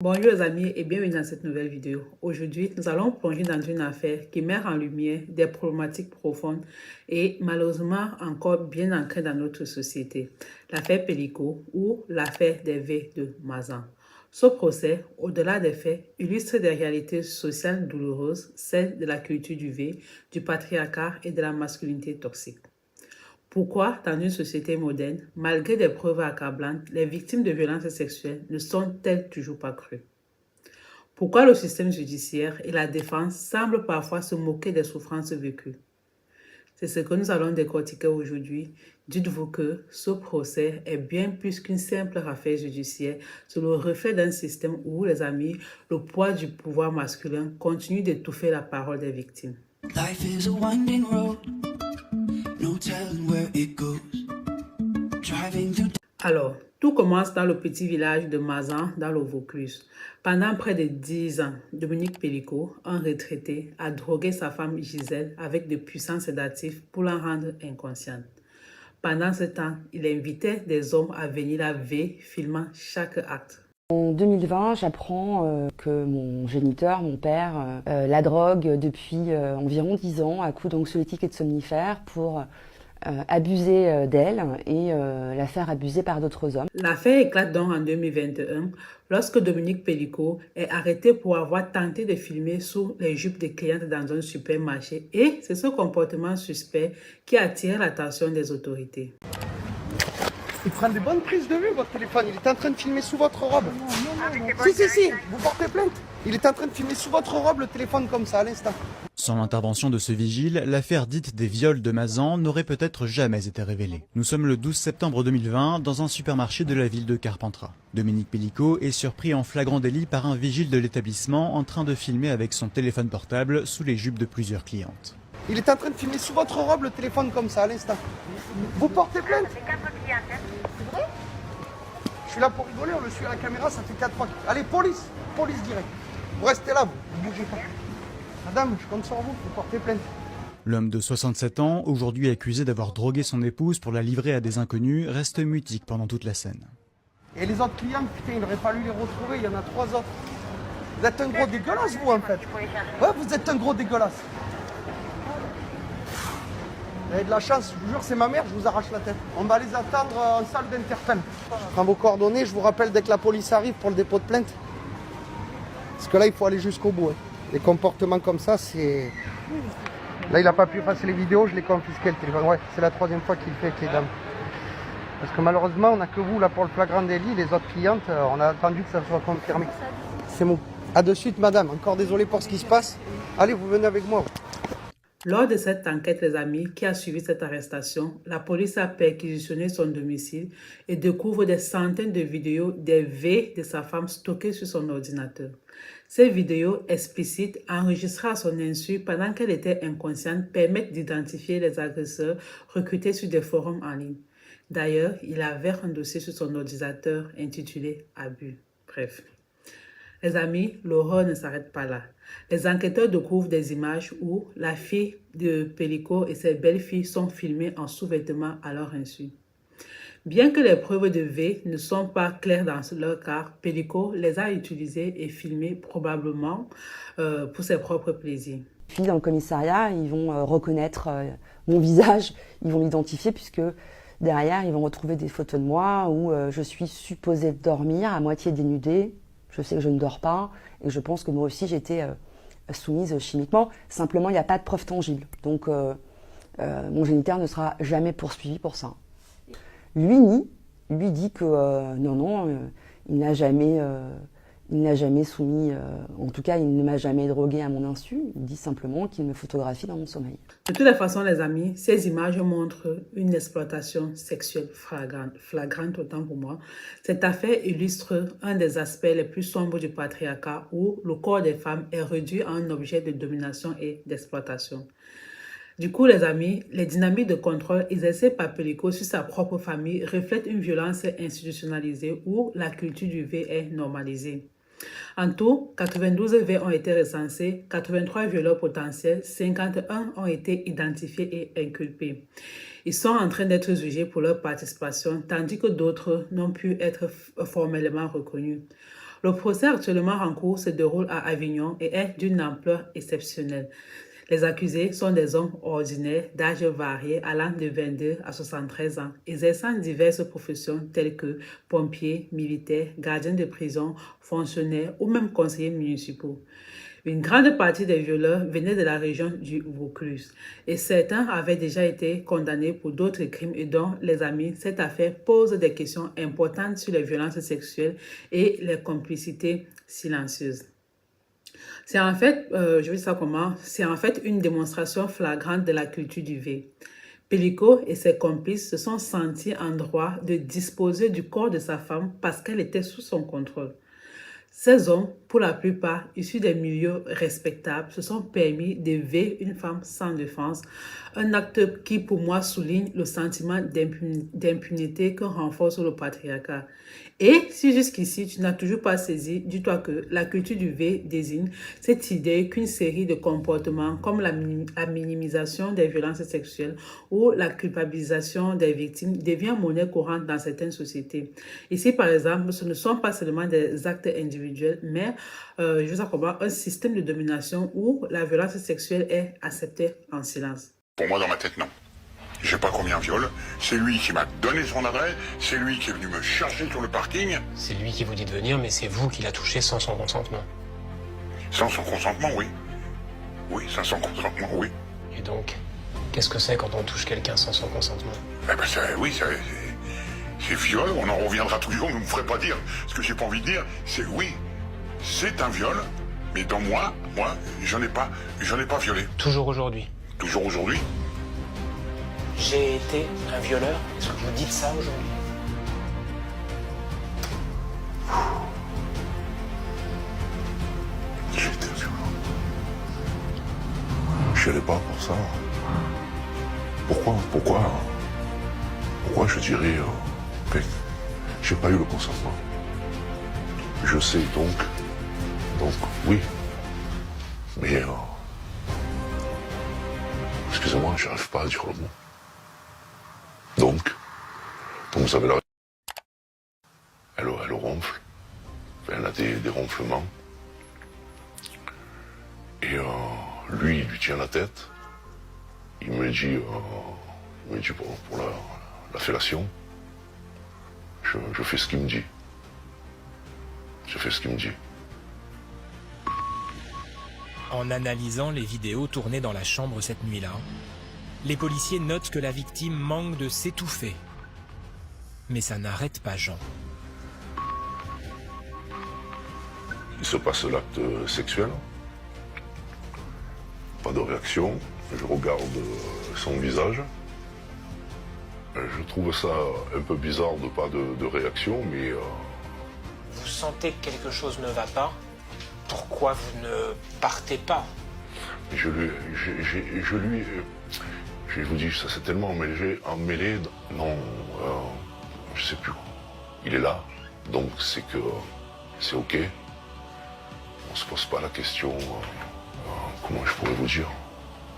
Bonjour les amis et bienvenue dans cette nouvelle vidéo. Aujourd'hui, nous allons plonger dans une affaire qui met en lumière des problématiques profondes et malheureusement encore bien ancrées dans notre société. L'affaire Peliko ou l'affaire des V de Mazan. Ce procès, au-delà des faits, illustre des réalités sociales douloureuses, celles de la culture du V, du patriarcat et de la masculinité toxique. Pourquoi, dans une société moderne, malgré des preuves accablantes, les victimes de violences sexuelles ne sont-elles toujours pas crues? Pourquoi le système judiciaire et la défense semblent parfois se moquer des souffrances vécues? C'est ce que nous allons décortiquer aujourd'hui. Dites-vous que ce procès est bien plus qu'une simple affaire judiciaire. C'est le reflet d'un système où, les amis, le poids du pouvoir masculin continue d'étouffer la parole des victimes. Life is a winding road. No telling where it goes. Alors, tout commence dans le petit village de Mazan, dans le Vaucluse. Pendant près de 10 ans, Dominique Peliko, un retraité, a drogué sa femme Gisèle avec de puissants sédatifs pour la rendre inconsciente. Pendant ce temps, il invitait des hommes à venir la veiller, filmant chaque acte. En 2020, j'apprends que mon géniteur, mon père, la drogue depuis environ 10 ans à coups d'anxiolytiques et de somnifères pour abuser d'elle et la faire abuser par d'autres hommes. L'affaire éclate donc en 2021 lorsque Dominique Peliko est arrêté pour avoir tenté de filmer sous les jupes des clientes dans un supermarché et c'est ce comportement suspect qui attire l'attention des autorités. Il prend des bonnes prises de vue, votre téléphone. Il est en train de filmer sous votre robe. Si, vous portez plainte. Il est en train de filmer sous votre robe le téléphone comme ça, à l'instant. Sans l'intervention de ce vigile, l'affaire dite des viols de Mazan n'aurait peut-être jamais été révélée. Nous sommes le 12 septembre 2020 dans un supermarché de la ville de Carpentras. Dominique Peliko est surpris en flagrant délit par un vigile de l'établissement en train de filmer avec son téléphone portable sous les jupes de plusieurs clientes. Il est en train de filmer sous votre robe le téléphone comme ça, à l'instant. Vous portez plainte? Je suis là pour rigoler, on le suit à la caméra, ça fait 4 fois. Allez, police direct. Vous restez là, vous bougez pas. Madame, je compte sur vous portez plainte. L'homme de 67 ans, aujourd'hui accusé d'avoir drogué son épouse pour la livrer à des inconnus, reste mutique pendant toute la scène. Et les autres clients, putain, il n'aurait pas lu les retrouver, il y en a 3 autres. Vous êtes un gros dégueulasse, vous, en fait. Ouais, vous êtes un gros dégueulasse. Vous avez de la chance, je vous jure, c'est ma mère, je vous arrache la tête. On va les attendre en salle d'interpelle. Je prends vos coordonnées, je vous rappelle dès que la police arrive pour le dépôt de plainte. Parce que là, il faut aller jusqu'au bout. Hein. Les comportements comme ça, c'est... Là, il n'a pas pu effacer les vidéos, je l'ai confisqué le téléphone. Ouais, c'est la 3e fois qu'il le fait avec les dames. Parce que malheureusement, on n'a que vous là pour le flagrant délit. Les autres clientes, on a attendu que ça soit confirmé. C'est bon. À de suite, madame. Encore désolé pour ce qui se passe. Allez, vous venez avec moi. Lors de cette enquête, les amis, qui a suivi cette arrestation, la police a perquisitionné son domicile et découvre des centaines de vidéos des V de sa femme stockées sur son ordinateur. Ces vidéos explicites, enregistrées à son insu pendant qu'elle était inconsciente, permettent d'identifier les agresseurs recrutés sur des forums en ligne. D'ailleurs, il avait un dossier sur son ordinateur intitulé « Abus ». Bref. Les amis, l'horreur ne s'arrête pas là. Les enquêteurs découvrent des images où la fille de Peliko et ses belles-filles sont filmées en sous-vêtements à leur insu. Bien que les preuves de V ne sont pas claires dans leur cas, Peliko les a utilisées et filmées probablement pour ses propres plaisirs. Puis dans le commissariat, ils vont reconnaître mon visage, ils vont m'identifier puisque derrière, ils vont retrouver des photos de moi où je suis supposée dormir à moitié dénudée. Je sais que je ne dors pas et je pense que moi aussi j'étais soumise chimiquement. Simplement, il n'y a pas de preuve tangible. Donc, mon géniteur ne sera jamais poursuivi pour ça. Lui nie, lui dit que non, il n'a jamais soumis, en tout cas, il ne m'a jamais drogué à mon insu. Il dit simplement qu'il me photographie dans mon sommeil. De toute façon, les amis, ces images montrent une exploitation sexuelle flagrante autant pour moi. Cette affaire illustre un des aspects les plus sombres du patriarcat où le corps des femmes est réduit à un objet de domination et d'exploitation. Du coup, les amis, les dynamiques de contrôle exercées par Peliko sur sa propre famille reflètent une violence institutionnalisée où la culture du V est normalisée. En tout, 92 V ont été recensés, 83 violeurs potentiels, 51 ont été identifiés et inculpés. Ils sont en train d'être jugés pour leur participation, tandis que d'autres n'ont pu être formellement reconnus. Le procès actuellement en cours se déroule à Avignon et est d'une ampleur exceptionnelle. Les accusés sont des hommes ordinaires d'âge varié allant de 22 à 73 ans, exerçant diverses professions telles que pompiers, militaires, gardiens de prison, fonctionnaires ou même conseillers municipaux. Une grande partie des violeurs venaient de la région du Vaucluse et certains avaient déjà été condamnés pour d'autres crimes et dont les amis, cette affaire pose des questions importantes sur les violences sexuelles et les complicités silencieuses. C'est en fait, je vais dire ça comment, c'est en fait une démonstration flagrante de la culture du V. Pellico et ses complices se sont sentis en droit de disposer du corps de sa femme parce qu'elle était sous son contrôle. Ces hommes, pour la plupart issus des milieux respectables, se sont permis d'élever une femme sans défense, un acte qui pour moi souligne le sentiment d'impunité que renforce le patriarcat. Et si jusqu'ici tu n'as toujours pas saisi, dis-toi que la culture du V désigne cette idée qu'une série de comportements comme la minimisation des violences sexuelles ou la culpabilisation des victimes devient monnaie courante dans certaines sociétés. Ici, par exemple, ce ne sont pas seulement des actes individuels, mais je veux savoir un système de domination où la violence sexuelle est acceptée en silence. Pour moi, dans ma tête, non. Je sais pas combien de viols. C'est lui qui m'a donné son adresse. C'est lui qui est venu me chercher sur le parking. C'est lui qui vous dit de venir, mais c'est vous qui l'a touché sans son consentement. Sans son consentement, oui. Oui, sans son consentement, oui. Et donc, qu'est-ce que c'est quand on touche quelqu'un sans son consentement? Eh ben, oui, c'est viol. On en reviendra toujours. Ne me ferez pas dire ce que j'ai pas envie de dire. C'est oui, c'est un viol. Mais dans moi, j'en ai pas violé. Toujours aujourd'hui. Toujours aujourd'hui. J'ai été un violeur. Est-ce que vous dites ça aujourd'hui? J'ai été violent. Je n'allais pas pour ça. Pourquoi je dirais que j'ai pas eu le consentement. Je sais donc oui. Mais excusez-moi, j'arrive pas à dire le mot. Donc vous avez la... Elle ronfle. Elle a des ronflements. Et lui, il lui tient la tête. Il me dit pour la fellation, je fais ce qu'il me dit. Je fais ce qu'il me dit. En analysant les vidéos tournées dans la chambre cette nuit-là, les policiers notent que la victime manque de s'étouffer. Mais ça n'arrête pas Jean. Il se passe l'acte sexuel. Pas de réaction. Je regarde son visage. Je trouve ça un peu bizarre de pas de réaction, mais... Vous sentez que quelque chose ne va pas? Pourquoi vous ne partez pas? Je vous dis, ça s'est tellement emmêlé, non, je sais plus. Il est là, donc c'est que c'est ok. On se pose pas la question, comment je pourrais vous dire,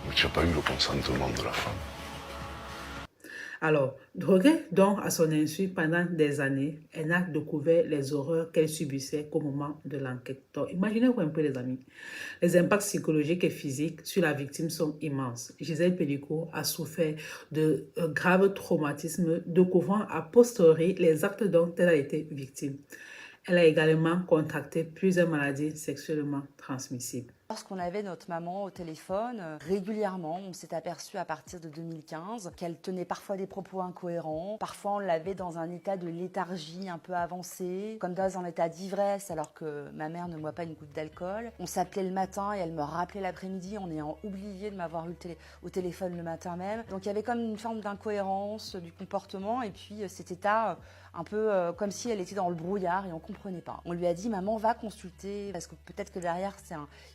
mais tu n'as pas eu le consentement de la femme. Alors, droguée donc à son insu pendant des années, elle n'a découvert les horreurs qu'elle subissait qu'au moment de l'enquête. Donc, imaginez-vous un peu les amis. Les impacts psychologiques et physiques sur la victime sont immenses. Gisèle Pellico a souffert de graves traumatismes, découvrant a posteriori les actes dont elle a été victime. Elle a également contracté plusieurs maladies sexuellement transmissibles. Lorsqu'on avait notre maman au téléphone, régulièrement, on s'est aperçu à partir de 2015 qu'elle tenait parfois des propos incohérents. Parfois, on l'avait dans un état de léthargie un peu avancé, comme dans un état d'ivresse alors que ma mère ne boit pas une goutte d'alcool. On s'appelait le matin et elle me rappelait l'après-midi en ayant oublié de m'avoir eu au téléphone le matin même. Donc il y avait comme une forme d'incohérence du comportement et puis cet état un peu comme si elle était dans le brouillard et on ne comprenait pas. On lui a dit « Maman, va consulter parce que peut-être que derrière,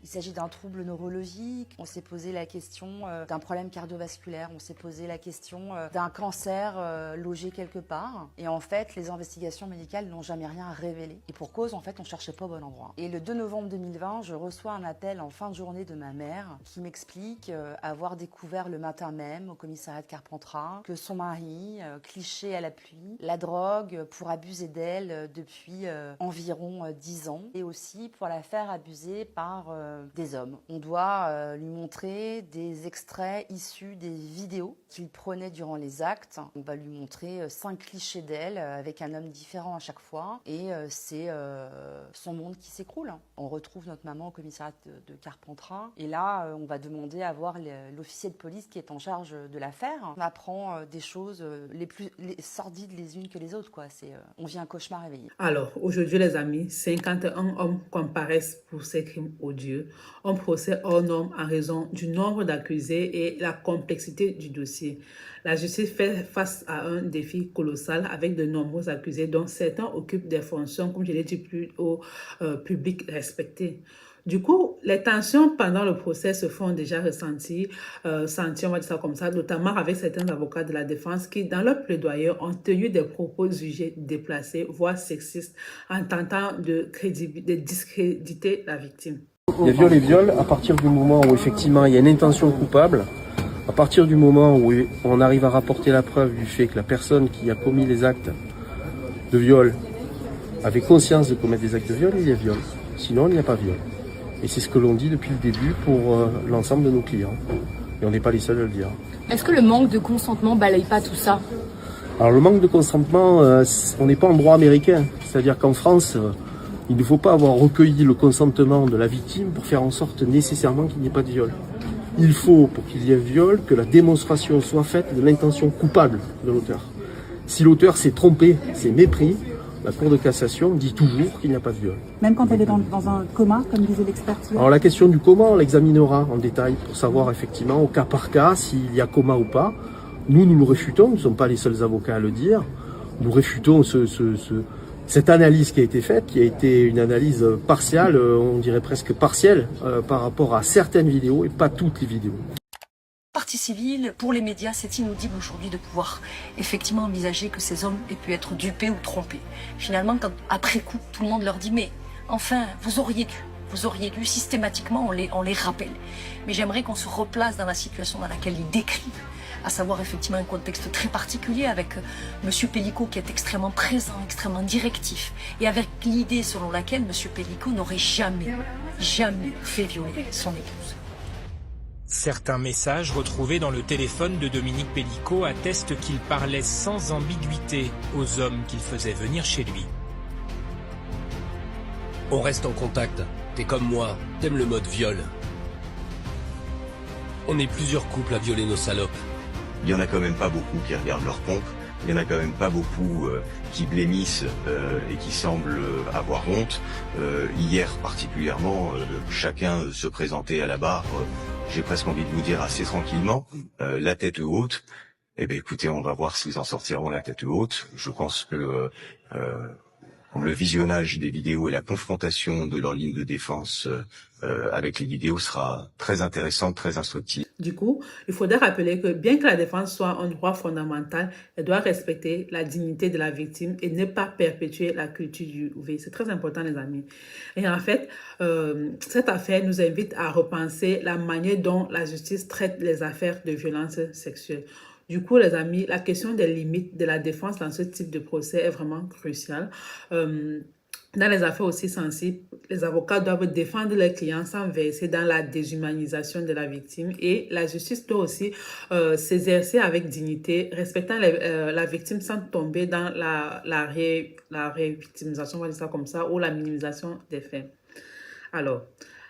il s'agit s'agit d'un trouble neurologique. On s'est posé la question d'un problème cardiovasculaire. On s'est posé la question d'un cancer logé quelque part. Et en fait, les investigations médicales n'ont jamais rien révélé. Et pour cause, en fait, on cherchait pas au bon endroit. Et le 2 novembre 2020, je reçois un appel en fin de journée de ma mère qui m'explique avoir découvert le matin même au commissariat de Carpentras que son mari, cliché à l'appui, la drogue pour abuser d'elle depuis environ 10 ans et aussi pour la faire abuser par des hommes. On doit lui montrer des extraits issus des vidéos qu'il prenait durant les actes. On va lui montrer 5 clichés d'elle avec un homme différent à chaque fois et c'est son monde qui s'écroule. On retrouve notre maman au commissariat de Carpentras et là on va demander à voir l'officier de police qui est en charge de l'affaire. On apprend des choses les plus sordides les unes que les autres, quoi. On vit un cauchemar réveillé. Alors, aujourd'hui, les amis, 51 hommes comparaissent pour ces crimes odieux. Un procès hors norme en raison du nombre d'accusés et la complexité du dossier. La justice fait face à un défi colossal avec de nombreux accusés dont certains occupent des fonctions, comme je l'ai dit, plus au public respecté. Du coup, les tensions pendant le procès se font déjà ressentir, on va dire ça comme ça, notamment avec certains avocats de la défense qui, dans leur plaidoyer, ont tenu des propos jugés déplacés, voire sexistes, en tentant de discréditer la victime. Il y a viol et viol à partir du moment où effectivement il y a une intention coupable, à partir du moment où on arrive à rapporter la preuve du fait que la personne qui a commis les actes de viol avait conscience de commettre des actes de viol, il y a viol. Sinon, il n'y a pas viol. Et c'est ce que l'on dit depuis le début pour l'ensemble de nos clients. Et on n'est pas les seuls à le dire. Est-ce que le manque de consentement balaye pas tout ça? Alors le manque de consentement, on n'est pas en droit américain. C'est-à-dire qu'en France, il ne faut pas avoir recueilli le consentement de la victime pour faire en sorte nécessairement qu'il n'y ait pas de viol. Il faut, pour qu'il y ait viol, que la démonstration soit faite de l'intention coupable de l'auteur. Si l'auteur s'est trompé, s'est mépris, la Cour de cassation dit toujours qu'il n'y a pas de viol. Même quand elle est dans un coma, comme disait l'expert. Alors la question du coma, on l'examinera en détail pour savoir effectivement au cas par cas s'il y a coma ou pas. Nous le réfutons, nous ne sommes pas les seuls avocats à le dire. Nous réfutons cette analyse qui a été faite, qui a été une analyse partiale, on dirait presque partielle, par rapport à certaines vidéos et pas toutes les vidéos. Partie civile, pour les médias, c'est inaudible aujourd'hui de pouvoir effectivement envisager que ces hommes aient pu être dupés ou trompés. Finalement, quand, après coup, tout le monde leur dit « mais enfin, vous auriez dû, systématiquement, on les rappelle ». Mais j'aimerais qu'on se replace dans la situation dans laquelle ils décrivent, à savoir effectivement un contexte très particulier avec M. Pellico qui est extrêmement présent, extrêmement directif, et avec l'idée selon laquelle M. Pellico n'aurait jamais fait violer son épouse. Certains messages retrouvés dans le téléphone de Dominique Pellico attestent qu'il parlait sans ambiguïté aux hommes qu'il faisait venir chez lui. On reste en contact. T'es comme moi, t'aimes le mode viol. On est plusieurs couples à violer nos salopes. Il y en a quand même pas beaucoup qui regardent leur pompe. Il y en a quand même pas beaucoup qui blêmissent et qui semblent avoir honte. Hier particulièrement, chacun se présentait à la barre, j'ai presque envie de vous dire assez tranquillement, la tête haute. Eh bien écoutez, on va voir s'ils en sortiront la tête haute. Je pense que le visionnage des vidéos et la confrontation de leur ligne de défense avec les vidéos sera très intéressante, très instructive. Du coup, il faudrait rappeler que bien que la défense soit un droit fondamental, elle doit respecter la dignité de la victime et ne pas perpétuer la culture du V. C'est très important, les amis. Et en fait, cette affaire nous invite à repenser la manière dont la justice traite les affaires de violence sexuelle. Du coup, les amis, la question des limites de la défense dans ce type de procès est vraiment cruciale. Dans les affaires aussi sensibles, les avocats doivent défendre leurs clients sans verser dans la déshumanisation de la victime et la justice doit aussi s'exercer avec dignité, respectant la victime sans tomber dans la révictimisation, on va dire ça comme ça, ou la minimisation des faits. Alors,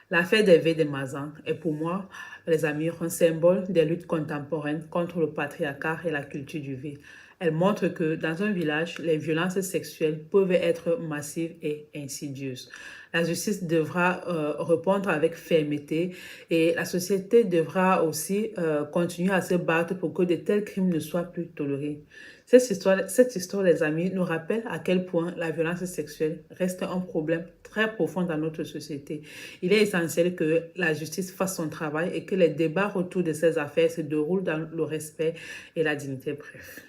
l'affaire d'Hervé de Mazan est pour moi, les amis, un symbole des luttes contemporaines contre le patriarcat et la culture du V. Elle montre que dans un village, les violences sexuelles peuvent être massives et insidieuses. La justice devra répondre avec fermeté et la société devra aussi continuer à se battre pour que de tels crimes ne soient plus tolérés. Cette histoire, les amis, nous rappelle à quel point la violence sexuelle reste un problème très profond dans notre société. Il est essentiel que la justice fasse son travail et que les débats autour de ces affaires se déroulent dans le respect et la dignité. Bref.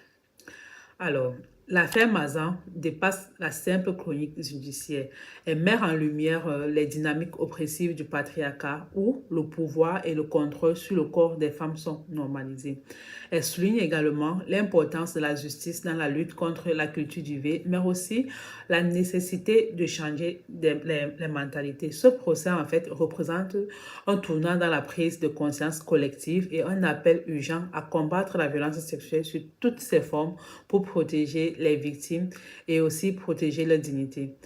Alors, l'affaire Mazan dépasse la simple chronique judiciaire. Elle met en lumière les dynamiques oppressives du patriarcat où le pouvoir et le contrôle sur le corps des femmes sont normalisés. Elle souligne également l'importance de la justice dans la lutte contre la culture du viol, mais aussi la nécessité de changer les mentalités. Ce procès, en fait, représente un tournant dans la prise de conscience collective et un appel urgent à combattre la violence sexuelle sous toutes ses formes pour protéger les victimes et aussi protéger leur dignité.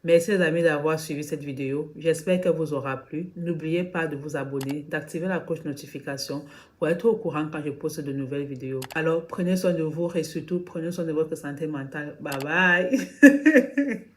Merci les amis d'avoir suivi cette vidéo. J'espère qu'elle vous aura plu. N'oubliez pas de vous abonner, d'activer la cloche notification pour être au courant quand je poste de nouvelles vidéos. Alors prenez soin de vous et surtout prenez soin de votre santé mentale. Bye bye.